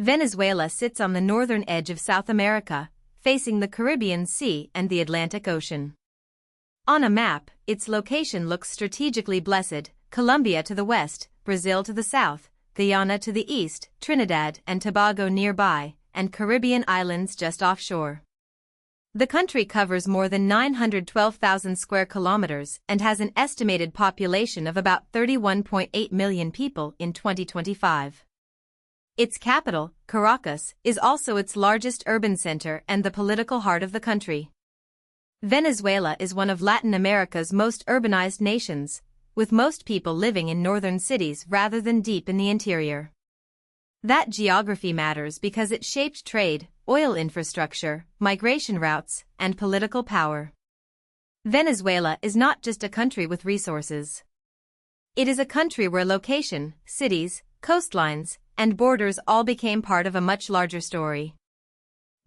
Venezuela sits on the northern edge of South America, facing the Caribbean Sea and the Atlantic Ocean. On a map, its location looks strategically blessed: Colombia to the west, Brazil to the south, Guyana to the east, Trinidad and Tobago nearby, and Caribbean islands just offshore. The country covers more than 912,000 square kilometers and has an estimated population of about 31.8 million people in 2025. Its capital, Caracas, is also its largest urban center and the political heart of the country. Venezuela is one of Latin America's most urbanized nations, with most people living in northern cities rather than deep in the interior. That geography matters because it shaped trade, oil infrastructure, migration routes, and political power. Venezuela is not just a country with resources. It is a country where location, cities, coastlines, and borders all became part of a much larger story.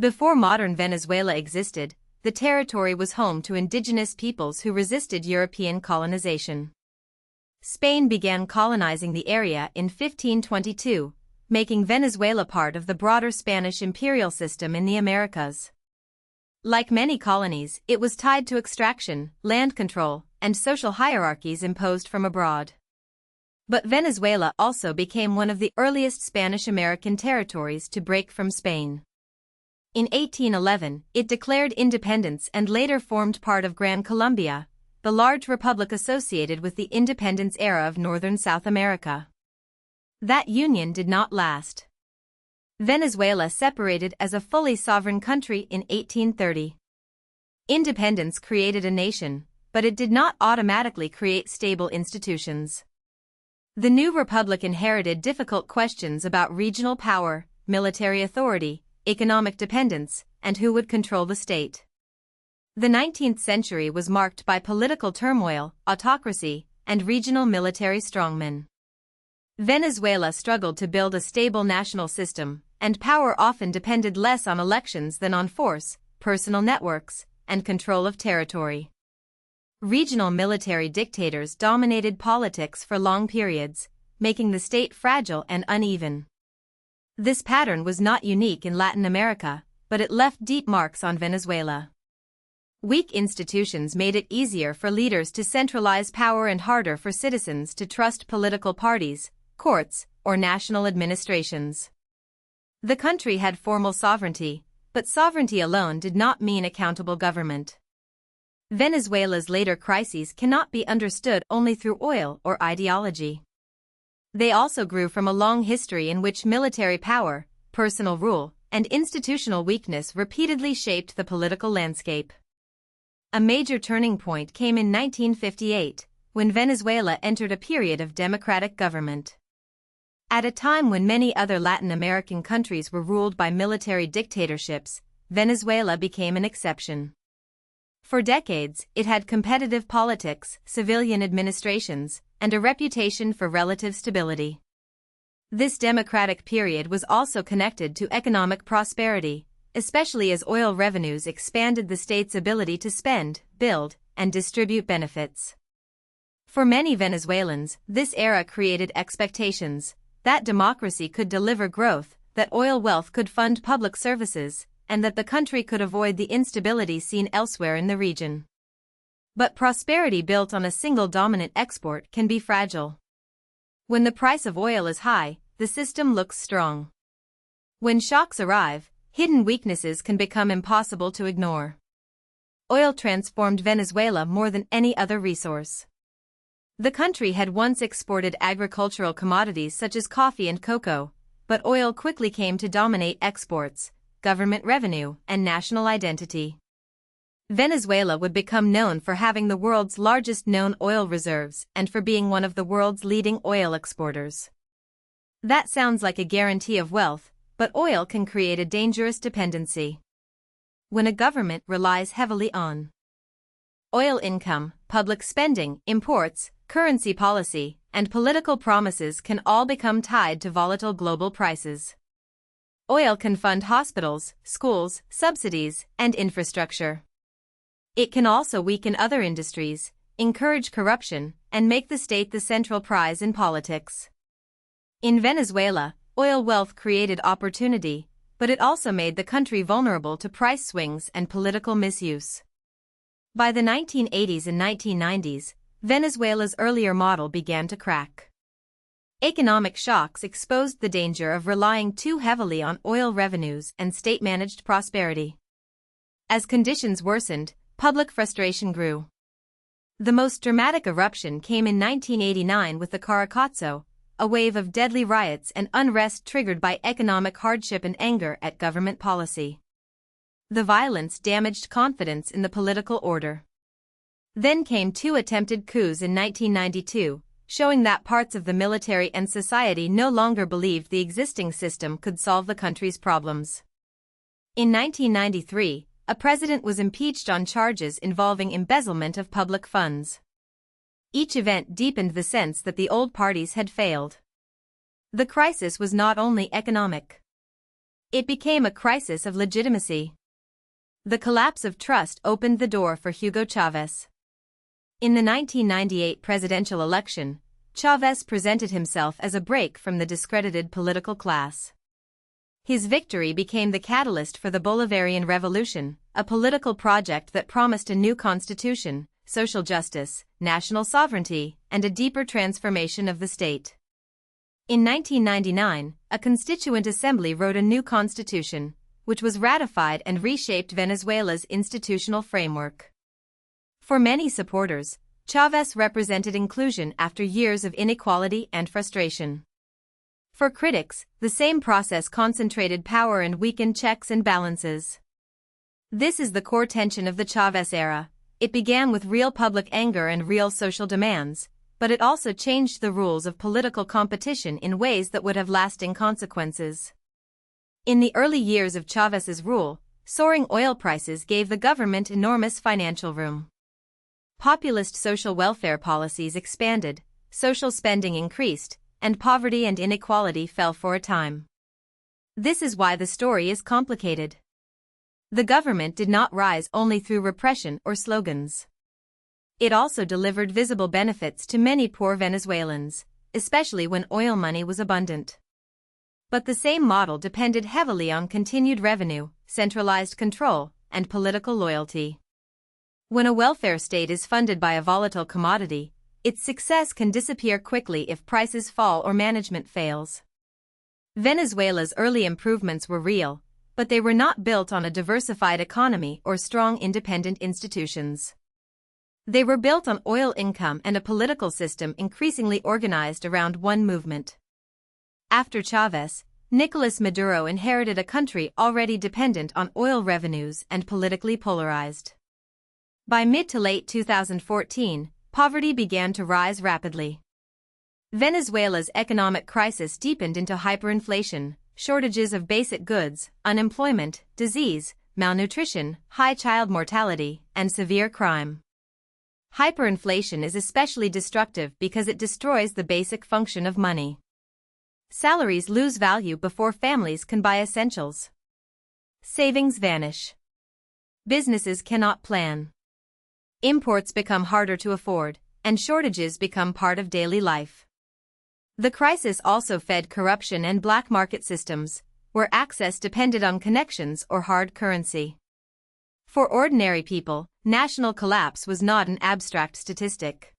Before modern Venezuela existed, the territory was home to indigenous peoples who resisted European colonization. Spain began colonizing the area in 1522, making Venezuela part of the broader Spanish imperial system in the Americas. Like many colonies, it was tied to extraction, land control, and social hierarchies imposed from abroad. But Venezuela also became one of the earliest Spanish-American territories to break from Spain. In 1811, it declared independence and later formed part of Gran Colombia, the large republic associated with the independence era of northern South America. That union did not last. Venezuela separated as a fully sovereign country in 1830. Independence created a nation, but it did not automatically create stable institutions. The new republic inherited difficult questions about regional power, military authority, economic dependence, and who would control the state. The 19th century was marked by political turmoil, autocracy, and regional military strongmen. Venezuela struggled to build a stable national system, and power often depended less on elections than on force, personal networks, and control of territory. Regional military dictators dominated politics for long periods, making the state fragile and uneven. This pattern was not unique in Latin America, but it left deep marks on Venezuela. Weak institutions made it easier for leaders to centralize power and harder for citizens to trust political parties, courts, or national administrations. The country had formal sovereignty, but sovereignty alone did not mean accountable government. Venezuela's later crises cannot be understood only through oil or ideology. They also grew from a long history in which military power, personal rule, and institutional weakness repeatedly shaped the political landscape. A major turning point came in 1958, when Venezuela entered a period of democratic government. At a time when many other Latin American countries were ruled by military dictatorships, Venezuela became an exception. For decades, it had competitive politics, civilian administrations, and a reputation for relative stability. This democratic period was also connected to economic prosperity, especially as oil revenues expanded the state's ability to spend, build, and distribute benefits. For many Venezuelans, this era created expectations that democracy could deliver growth, that oil wealth could fund public services, and that the country could avoid the instability seen elsewhere in the region. But prosperity built on a single dominant export can be fragile. When the price of oil is high, the system looks strong. When shocks arrive, hidden weaknesses can become impossible to ignore. Oil transformed Venezuela more than any other resource. The country had once exported agricultural commodities such as coffee and cocoa, but oil quickly came to dominate exports, government revenue, and national identity. Venezuela would become known for having the world's largest known oil reserves and for being one of the world's leading oil exporters. That sounds like a guarantee of wealth, but oil can create a dangerous dependency. When a government relies heavily on oil income, public spending, imports, currency policy, and political promises can all become tied to volatile global prices. Oil can fund hospitals, schools, subsidies, and infrastructure. It can also weaken other industries, encourage corruption, and make the state the central prize in politics. In Venezuela, oil wealth created opportunity, but it also made the country vulnerable to price swings and political misuse. By the 1980s and 1990s, Venezuela's earlier model began to crack. Economic shocks exposed the danger of relying too heavily on oil revenues and state-managed prosperity. As conditions worsened, public frustration grew. The most dramatic eruption came in 1989 with the Caracazo, a wave of deadly riots and unrest triggered by economic hardship and anger at government policy. The violence damaged confidence in the political order. Then came two attempted coups in 1992, showing that parts of the military and society no longer believed the existing system could solve the country's problems. In 1993, a president was impeached on charges involving embezzlement of public funds. Each event deepened the sense that the old parties had failed. The crisis was not only economic. It became a crisis of legitimacy. The collapse of trust opened the door for Hugo Chavez. In the 1998 presidential election, Chavez presented himself as a break from the discredited political class. His victory became the catalyst for the Bolivarian Revolution, a political project that promised a new constitution, social justice, national sovereignty, and a deeper transformation of the state. In 1999, a constituent assembly wrote a new constitution, which was ratified and reshaped Venezuela's institutional framework. For many supporters, Chavez represented inclusion after years of inequality and frustration. For critics, the same process concentrated power and weakened checks and balances. This is the core tension of the Chavez era. It began with real public anger and real social demands, but it also changed the rules of political competition in ways that would have lasting consequences. In the early years of Chavez's rule, soaring oil prices gave the government enormous financial room. Populist social welfare policies expanded, social spending increased, and poverty and inequality fell for a time. This is why the story is complicated. The government did not rise only through repression or slogans. It also delivered visible benefits to many poor Venezuelans, especially when oil money was abundant. But the same model depended heavily on continued revenue, centralized control, and political loyalty. When a welfare state is funded by a volatile commodity, its success can disappear quickly if prices fall or management fails. Venezuela's early improvements were real, but they were not built on a diversified economy or strong independent institutions. They were built on oil income and a political system increasingly organized around one movement. After Chavez, Nicolas Maduro inherited a country already dependent on oil revenues and politically polarized. By mid to late 2014, poverty began to rise rapidly. Venezuela's economic crisis deepened into hyperinflation, shortages of basic goods, unemployment, disease, malnutrition, high child mortality, and severe crime. Hyperinflation is especially destructive because it destroys the basic function of money. Salaries lose value before families can buy essentials. Savings vanish. Businesses cannot plan. Imports become harder to afford, and shortages become part of daily life. The crisis also fed corruption and black market systems, where access depended on connections or hard currency. For ordinary people, national collapse was not an abstract statistic.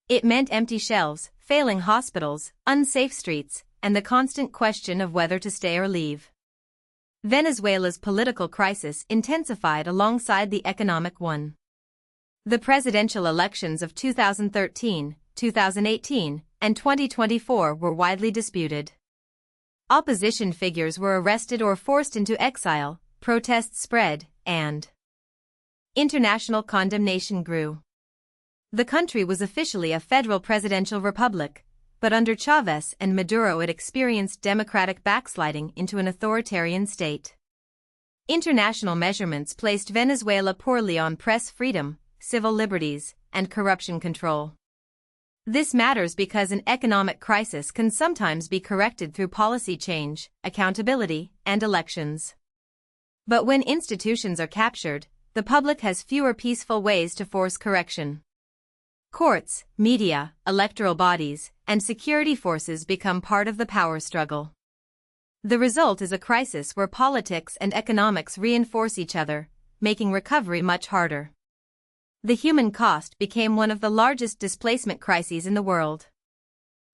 It meant empty shelves, failing hospitals, unsafe streets, and the constant question of whether to stay or leave. Venezuela's political crisis intensified alongside the economic one. The presidential elections of 2013, 2018, and 2024 were widely disputed. Opposition figures were arrested or forced into exile, protests spread, and international condemnation grew. The country was officially a federal presidential republic, but under Chavez and Maduro it experienced democratic backsliding into an authoritarian state. International measurements placed Venezuela poorly on press freedom, civil liberties, and corruption control. This matters because an economic crisis can sometimes be corrected through policy change, accountability, and elections. But when institutions are captured, the public has fewer peaceful ways to force correction. Courts, media, electoral bodies, and security forces become part of the power struggle. The result is a crisis where politics and economics reinforce each other, making recovery much harder. The human cost became one of the largest displacement crises in the world.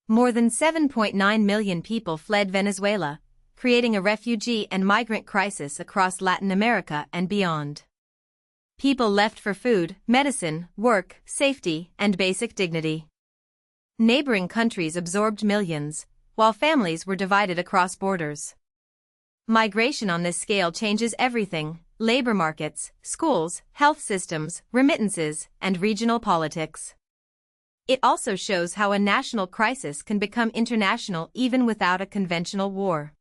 More than 7.9 million people fled Venezuela, creating a refugee and migrant crisis across Latin America and beyond. People left for food, medicine, work, safety, and basic dignity. Neighboring countries absorbed millions, while families were divided across borders. Migration on this scale changes everything: labor markets, schools, health systems, remittances, and regional politics. It also shows how a national crisis can become international even without a conventional war.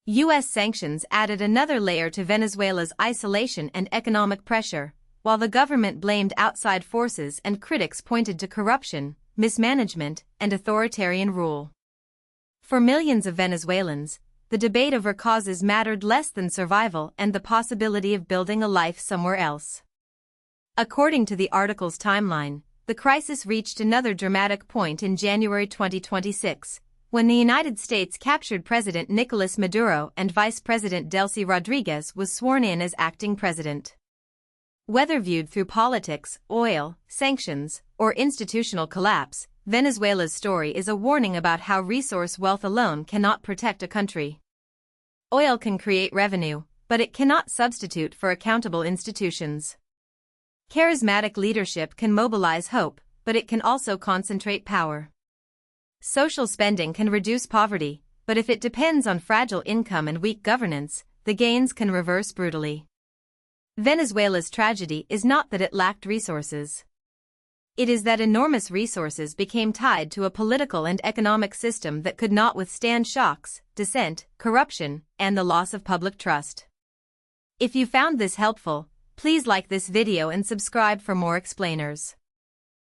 U.S. sanctions added another layer to Venezuela's isolation and economic pressure, while the government blamed outside forces and critics pointed to corruption, mismanagement, and authoritarian rule. For millions of Venezuelans, the debate over causes mattered less than survival and the possibility of building a life somewhere else. According to the article's timeline, the crisis reached another dramatic point in January 2026, when the United States captured President Nicolas Maduro and Vice President Delcy Rodriguez was sworn in as acting president. Whether viewed through politics, oil, sanctions, or institutional collapse, Venezuela's story is a warning about how resource wealth alone cannot protect a country. Oil can create revenue, but it cannot substitute for accountable institutions. Charismatic leadership can mobilize hope, but it can also concentrate power. Social spending can reduce poverty, but if it depends on fragile income and weak governance, the gains can reverse brutally. Venezuela's tragedy is not that it lacked resources. It is that enormous resources became tied to a political and economic system that could not withstand shocks, dissent, corruption, and the loss of public trust. If you found this helpful, please like this video and subscribe for more explainers.